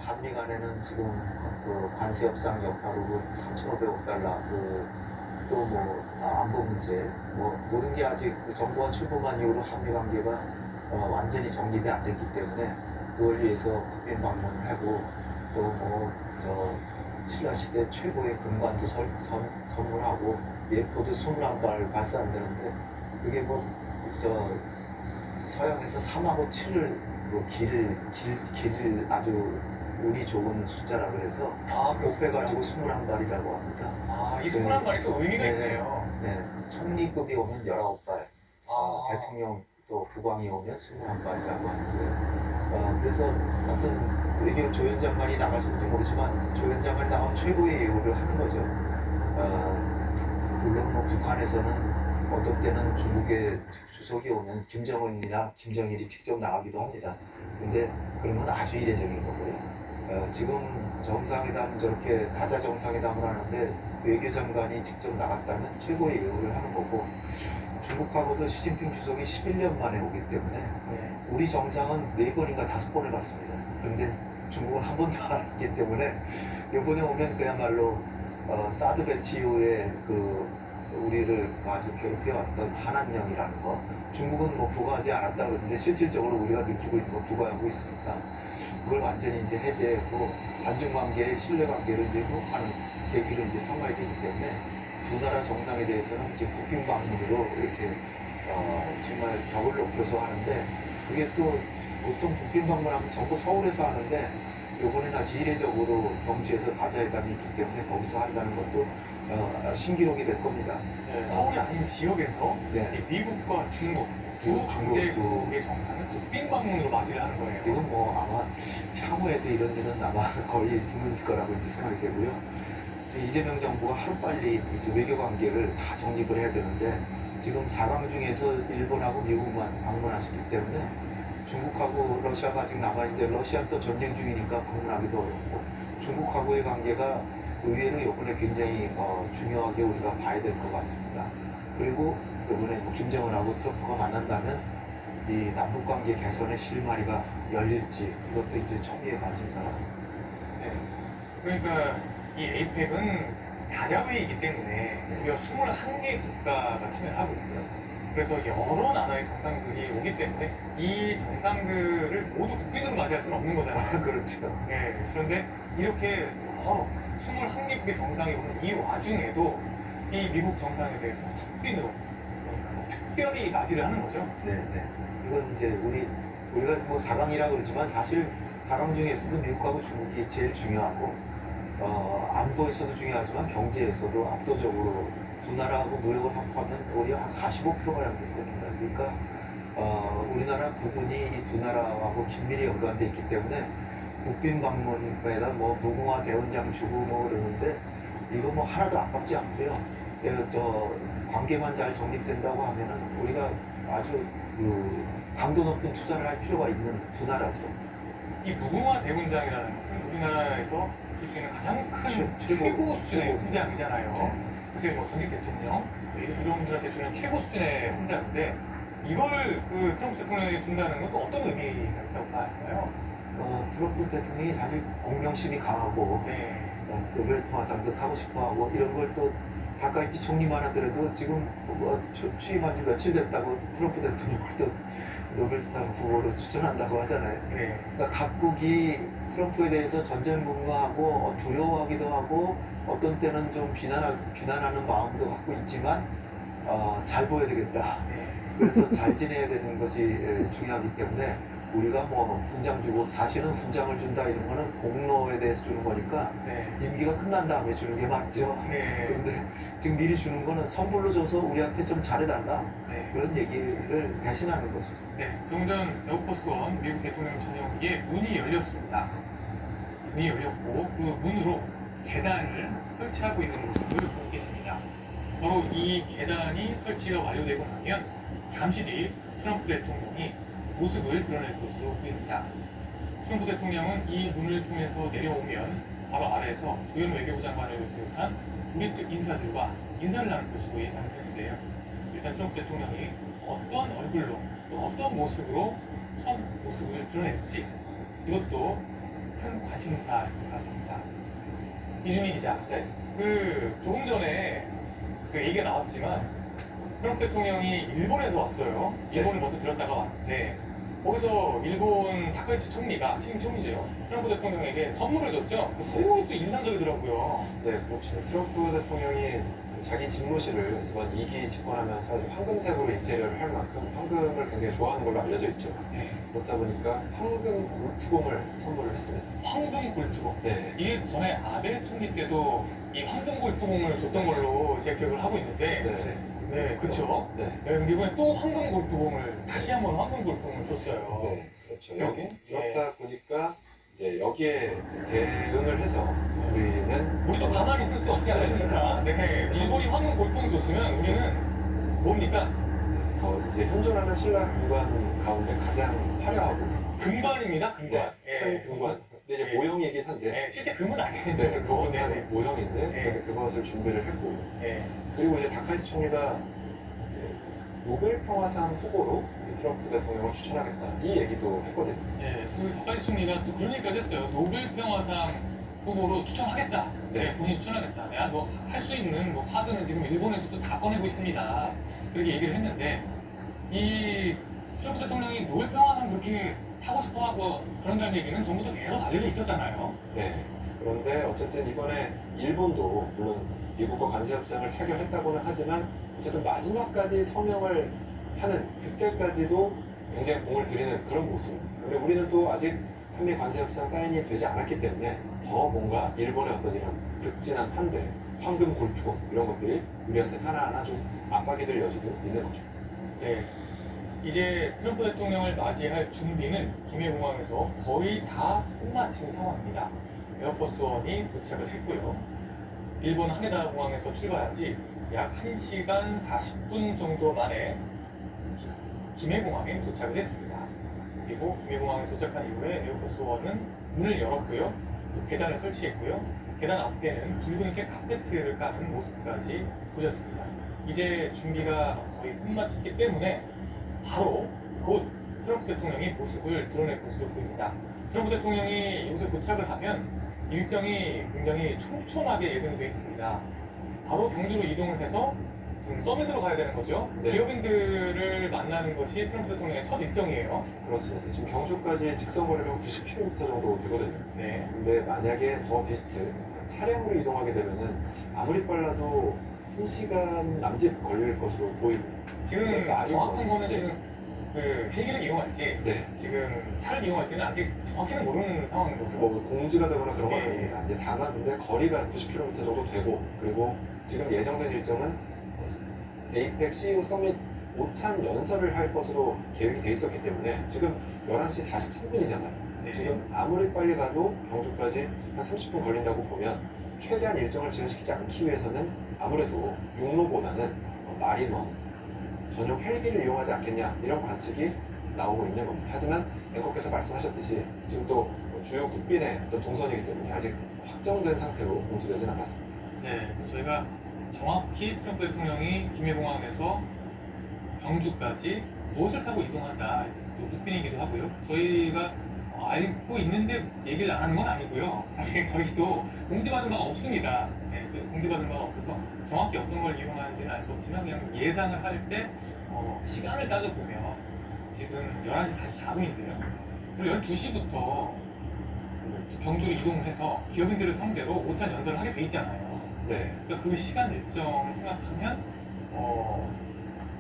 한미 간에는 지금 그 관세 협상 여파로 3,500억 달러 또뭐 안보 문제 뭐 모든 게 아직 그 정부가 출범한 이후로 한미 관계가 완전히 정립이 안 됐기 때문에 그걸 위해서 국빈 방문을 하고 또 저 신라 시대 최고의 금관도 선물하고 예포도 21발 발사한다는데 그게 저 서양에서 3하고 7을 길을 아주 운이 좋은 숫자라고 해서 곱해가지고 21발이라고 합니다. 이 21발이 또 의미가 있네요. 네, 총리급이 오면 19발, 아. 대통령 또 국왕이 오면 21발이라고 하는데 그래서 하여튼 외교 조연 장관이 나가실지 모르지만 조연 장관이 나가면 최고의 예우를 하는 거죠. 물론 뭐 북한에서는 어떤 때는 중국의 주석이 오면 김정은이나 김정일이 직접 나가기도 합니다. 근데 그런 건 아주 이례적인 거고요. 지금 정상회담 저렇게 다자 정상회담을 하는데 외교장관이 직접 나갔다면 최고의 예우를 하는 거고 중국하고도 시진핑 주석이 11년 만에 오기 때문에 우리 정상은 4번인가 5번을 갔습니다. 그런데 중국은 한 번도 안 왔기 때문에 이번에 오면 그야말로 사드 배치 이후에 우리를 아주 괴롭혀왔던 한한령이라는 거 중국은 뭐 부과하지 않았다고 그러는데 실질적으로 우리가 느끼고 있는 거 부과하고 있으니까 그걸 완전히 이제 해제하고 한중관계의 신뢰관계를 이제 회복하는 계기를 이제 삼아야 되기 때문에 두 나라 정상에 대해서는 이제 국빈 방문으로 이렇게 정말 벽을 높여서 하는데 그게 또 보통 국빈 방문하면 전부 서울에서 하는데 요번에는 아주 이례적으로 경주에서 다자회담이 있기 때문에 거기서 한다는 것도 신기록이 될 겁니다. 네, 서울이 아닌 지역에서 네. 이 미국과 중국 두 강대국의 정상을 국빈 방문으로 맞이를 하는 거예요. 이건 아마 향후에도 이런 일은 아마 거의 드물 거라고 이제 생각이 되고요. 이재명 정부가 하루빨리 이제 외교 관계를 다 정립을 해야 되는데 지금 4강 중에서 일본하고 미국만 방문하시기 때문에 중국하고 러시아가 아직 남아있는데 러시아 또 전쟁 중이니까 방문하기도 어렵고 중국하고의 관계가 의외로 이번에 굉장히 중요하게 우리가 봐야 될 것 같습니다. 그리고 이번에 김정은하고 트럼프가 만난다면 이 남북관계 개선의 실마리가 열릴지 이것도 이제 초미의 관심사입니다. 네. 그러니까 이 에이펙은 다자회의이기 때문에 무려 21개 국가가 참여를 하거든요. 그래서 여러 나라의 정상들이 오기 때문에 이 정상들을 모두 국빈으로 맞이할 수는 없는 거잖아요. 그렇죠. 네. 그런데 이렇게 21개국의 정상이 오는 이 와중에도 이 미국 정상에 대해서 국빈으로 특별히 맞이를 하는 거죠. 네. 이건 이제 우리가 뭐 4강이라 그러지만 사실 4강 중에서도 미국하고 중국이 제일 중요하고 안보에서도 중요하지만 경제에서도 압도적으로 두 나라하고 무역을 합하면 오히려 한 45%가 됩니다. 그러니까 우리나라 국군이 이 두 나라하고 긴밀히 연관되어 있기 때문에 국빈 방문에다 뭐 무궁화 대원장 주고 뭐 그러는데 이거 뭐 하나도 아깝지 않고요. 관계만 잘 정립된다고 하면은 우리가 아주 강도 높은 투자를 할 필요가 있는 두 나라죠. 이 무궁화 대훈장이라는 것은 우리나라에서 줄 수 있는 가장 큰 최고 수준의 훈장이잖아요. 그래서 뭐 전직 대통령 이런 분들한테 주는 최고 수준의 훈장인데 이걸 트럼프 대통령에게 준다는 것도 어떤 의미가 있다고 봐요? 트럼프 대통령이 사실 공명심이 강하고 노벨 평화상도 타고 싶어하고 이런 걸 또 다카이치 총리만 하더라도 지금 취임한 지 며칠 됐다고 트럼프 대통령을 또 노벨상 후보로 추천한다고 하잖아요. 그러니까 각국이 트럼프에 대해서 전전긍긍하고 두려워하기도 하고 어떤 때는 좀 비난하는 마음도 갖고 있지만 잘 보여야 되겠다. 그래서 잘 지내야 되는 것이 중요하기 때문에 우리가 뭐 훈장 주고 사실은 훈장을 준다 이런 거는 공로에 대해서 주는 거니까 임기가 끝난 다음에 주는 게 맞죠. 그런데 지금 미리 주는 거는 선물로 줘서 우리한테 좀 잘해달라 그런 얘기를 대신하는 것이죠. 조금 전 에어포스원 미국 대통령 전용기에 문이 열렸습니다. 문이 열렸고 그 문으로 계단을 설치하고 있는 모습을 보고 계십니다. 바로 이 계단이 설치가 완료되고 나면 잠시 뒤 트럼프 대통령이 모습을 드러낼 것으로 보입니다. 트럼프 대통령은 이 문을 통해서 내려오면 바로 아래에서 조현 외교부 장관을 비롯한 우리 측 인사들과 인사를 나눌 것으로 예상되는데요. 일단 트럼프 대통령이 어떤 얼굴로 또 어떤 모습으로 첫 모습을 드러낼지 이것도 큰 관심사일 것 같습니다. 이준희 기자, 네. 조금 전에 얘기가 나왔지만 트럼프 대통령이 일본에서 왔어요. 일본을 먼저 들었다가 왔는데 거기서 일본 다카이치 총리가 신임 총리죠. 트럼프 대통령에게 선물을 줬죠. 그 선물이 또 인상적이더라고요. 네, 그렇죠. 트럼프 대통령이 자기 집무실을 이번 2기 집권하면서 황금색으로 인테리어를 할 만큼 황금을 굉장히 좋아하는 걸로 알려져 있죠. 네. 그렇다 보니까 황금 골프공을 선물을 했습니다. 황금 골프공. 네. 이게 전에 아베 총리 때도 이 황금 골프공을 줬던 걸로 제가 기억을 하고 있는데, 네. 네, 그렇죠. 네. 네, 근데 이번에 또 황금 골프공을 다시 한번 황금 골프공을 줬어요. 네. 그렇죠. 여기? 그렇다 보니까 이제 여기에 대응을 해서 우리는 우리도 가만히 있을 수 없지 않습니까? 네, 일본이 황금 골프공 줬으면 우리는 뭡니까? 이제 현존하는 신라 금관 가운데 가장 화려하고 금관입니다, 금관. 큰 금관. 근데 이제 네. 모형이긴 한데 네, 실제 금은 아닌데. 네, 그건 네, 네. 모형인데 네. 어쨌든 그것을 준비를 했고 네. 그리고 이제 다카이치 총리가 노벨 평화상 후보로 트럼프 대통령을 추천하겠다 이 얘기도 했거든요. 네, 다카이치 총리가 또 그런 얘기까지 했어요. 노벨 평화상 후보로 추천하겠다. 네. 네, 본인이 추천하겠다. 내가 할 수 있는 카드는 지금 일본에서도 다 꺼내고 있습니다. 그렇게 얘기를 했는데 이 트럼프 대통령이 노벨 평화상 그렇게 타고 싶어하고 그런다는 얘기는 전부터 계속 알려져 있었잖아요. 네. 그런데 어쨌든 이번에 일본도 물론 미국과 관세 협상을 타결했다고는 하지만 어쨌든 마지막까지 서명을 하는 그때까지도 굉장히 공을 들이는 그런 모습입니다. 근데 우리는 또 아직 한미 관세 협상 사인이 되지 않았기 때문에 더 뭔가 일본의 어떤 이런 극진한 판대, 황금 골프공 이런 것들이 우리한테 하나하나 좀 압박이 될 여지도 있는 거죠. 네. 이제 트럼프 대통령을 맞이할 준비는 김해공항에서 거의 다 끝마친 상황입니다. 에어포스원이 도착을 했고요. 일본 하네다 공항에서 출발한 지 약 1시간 40분 정도 만에 김해공항에 도착을 했습니다. 그리고 김해공항에 도착한 이후에 에어포스원은 문을 열었고요. 계단을 설치했고요. 계단 앞에는 붉은색 카페트를 까는 모습까지 보셨습니다. 이제 준비가 거의 끝마쳤기 때문에 바로 곧 트럼프 대통령의 모습을 드러낼 것으로 보입니다. 트럼프 대통령이 여기서 도착을 하면 일정이 굉장히 촘촘하게 예정이 되어 있습니다. 바로 경주로 이동을 해서 지금 서밋으로 가야 되는 거죠. 네. 기업인들을 만나는 것이 트럼프 대통령의 첫 일정이에요. 그렇습니다. 지금 경주까지 직선 거리가 90km 정도 되거든요. 네. 근데 만약에 더 비스트 차량으로 이동하게 되면은 아무리 빨라도 1시간 남짓 걸릴 것으로 보입니다. 지금 네, 정확한 거는 네. 지금 헬기를 이용할지 네. 지금 차를 이용할지는 아직 정확히는 모르는 상황인 거죠. 뭐 공지가 되거나 그런 건 네. 아닙니다. 이제 다만 근데 거리가 90km 정도 되고 그리고 지금 예정된 일정은 에이펙 CEO 서밋 오찬 연설을 할 것으로 계획이 돼 있었기 때문에 지금 11시 43분이잖아요. 네. 지금 아무리 빨리 가도 경주까지 한 30분 걸린다고 보면 최대한 일정을 진행시키지 않기 위해서는 아무래도 육로보다는 마린원 전용 헬기를 이용하지 않겠냐 이런 관측이 나오고 있는 겁니다. 하지만 앵커께서 말씀하셨듯이 지금 또 주요 국빈의 어떤 동선이기 때문에 아직 확정된 상태로 공지되진 않았습니다. 네, 저희가 정확히 트럼프 대통령이 김해공항에서 경주까지 무엇을 타고 이동한다, 또 국빈이기도 하고요. 저희가 알고 있는데 얘기를 안 하는 건 아니고요. 사실 저희도 공지받은 바가 없습니다. 네, 공지받은 바가 없어서 정확히 어떤 걸 이용하는지는 알 수 없지만 그냥 예상을 할 때 시간을 따져보면 지금 11시 44분인데요. 그리고 12시부터 경주로 이동을 해서 기업인들을 상대로 오찬 연설을 하게 돼 있잖아요. 네. 그러니까 그 시간 일정을 생각하면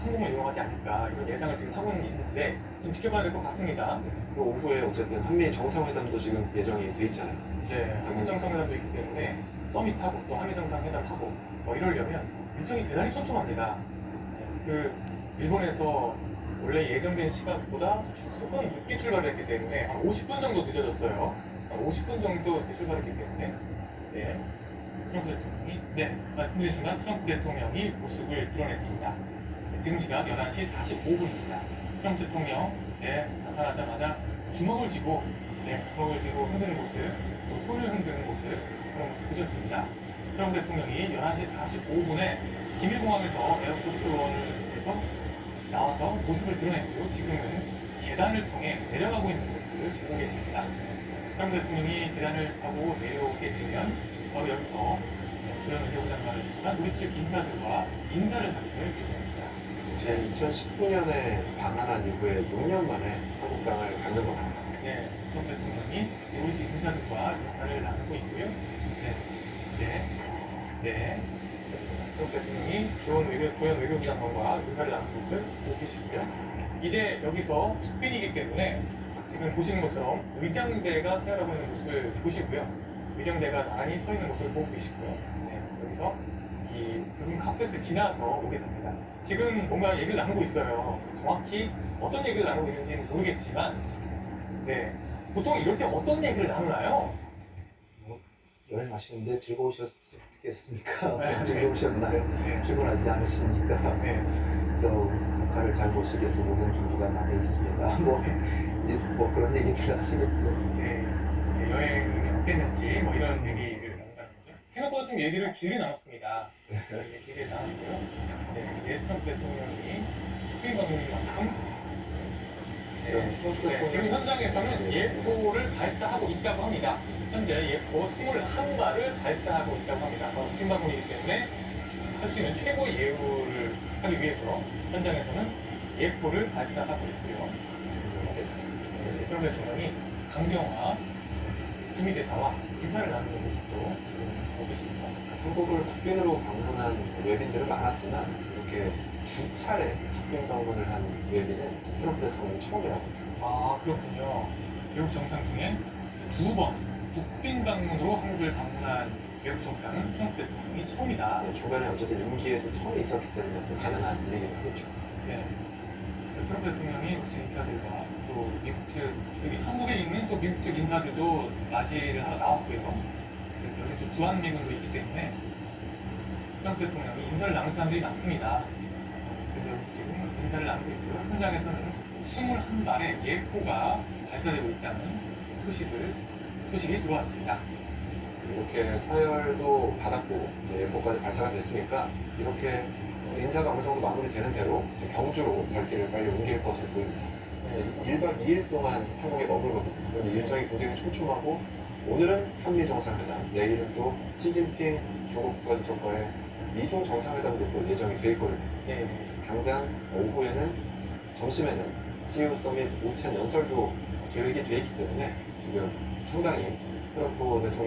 항공을 이용하지 않을까 이런 예상을 지금 하고는 있는데 좀 지켜봐야 될 것 같습니다. 그리고 오후에 어쨌든 한미 정상회담도 지금 예정이 돼 있잖아요. 네, 한미 정상회담도 있기 때문에 서밋하고 또 한미 정상회담하고 이러려면 일정이 대단히 촘촘합니다. 그 일본에서 원래 예정된 시간보다 조금 늦게 출발했기 때문에 한 50분 정도 늦어졌어요. 한 50분 정도 늦게 출발했기 때문에 네, 트럼프 대통령이 말씀드린 순간 트럼프 대통령이 모습을 드러냈습니다. 지금 시각 11시 45분입니다. 트럼프 대통령 나타나자마자 주먹을 쥐고 흔드는 모습, 또 손을 흔드는 모습, 그런 모습 보셨습니다. 트럼프 대통령이 11시 45분에 김해공항에서 에어포스원에서 나와서 모습을 드러냈고요. 지금은 계단을 통해 내려가고 있는 모습을 보고 계십니다. 트럼프 대통령이 계단을 타고 내려오게 되면 바로 여기서 조현 외교부 장관을 비롯한 우리 측 인사들과 인사를 하게 될 예정입니다. 제 2019년에 방한한 이후에 6년 만에 한국 땅을 갖는 겁니다. 네, 트럼프 대통령이 우리 측 인사들과 인사를 나누고 있고요. 네, 이제 그렇습니다. 트럼프 대통령이 조현 외교부 장관과 인사를 나누는 것을 보고 계시고요. 이제 여기서 국빈이기 때문에 지금 보시는 것처럼 의장대가 서열하고 있는 모습을 보시고요. 의장대가 나란히 서 있는 모습을 보고 계시고요. 네, 여기서 이 붉은 카펫을 지나서 오게 됩니다. 지금 뭔가 얘기를 나누고 있어요. 정확히 어떤 얘기를 나누고 있는지는 모르겠지만, 네, 보통 이럴 때 어떤 얘기를 나누나요? 여행하시는데 즐거우셨겠습니까? 네. 즐거우셨나요? 네, 피곤하지 않으십니까? 네, 또 북한을 잘 보시기 위해서 모든 준비가 다 돼 있습니다. 뭐 그런 얘기들 하시겠죠. 네, 네, 여행이 어땠는지 뭐 이런 얘기를 나눈다는 거죠. 생각보다 좀 얘기를 길게 나눴습니다. 네, 길게 나눴고요. 네, 이제 트럼프 대통령이 국빈 방문인 만큼 네, 지금 현장에서는 예포를 발사하고 있다고 합니다. 현재 예포 21발을 발사하고 있다고 합니다. 국빈 방문이기 때문에 할 수 있는 최고의 예우를 하기 위해서 현장에서는 예포를 발사하고 있고요. 트럼프 대통령이 강경화 주미대사와 인사를 나누는 모습도 지금 보고 있습니다. 한국을 국빈으로 방문한 외빈들은 많았지만 이렇게 두 차례 국빈 방문을 한 외빈은 트럼프 대통령이 처음이라고 합니다. 아, 그렇군요. 외국 정상 중에 2번 국빈 방문으로 한국을 방문한 외국 정상은 트럼프 대통령이 처음이다. 중간에 어쨌든 임기에 좀 텀이 있었기 때문에 또 가능한 일이긴 하겠죠. 네. 트럼프 대통령이 우리 측 인사들과 또 미국 측, 여기 한국에 있는 또 미국 측 인사들도 맞이를 하러 나왔고요. 그래서 여기 또 주한미군도 있기 때문에 트럼프 대통령이 인사를 나눈 사람들이 많습니다. 그래서 여기서 지금 인사를 나누고 있고요. 현장에서는 21발의 예포가 발사되고 있다는 소식이 들어왔습니다. 이렇게 서열도 받았고 이제 예포까지 발사가 됐으니까 이렇게 인사가 어느 정도 마무리되는 대로 이제 경주로 발길을 빨리 옮길 것으로 보입니다. 1박 2일 동안 한국에 머물거든요. 그런데 일정이 굉장히 촘촘하고 오늘은 한미 정상회담, 내일은 또 시진핑 중국 국가주석과의 미중 정상회담도 또 예정이 돼 있거든요. 네. 당장 오후에는 점심에는 CU 서밋 5차 연설도 계획이 돼 있기 때문에 지금 상당히 트럼프 대통령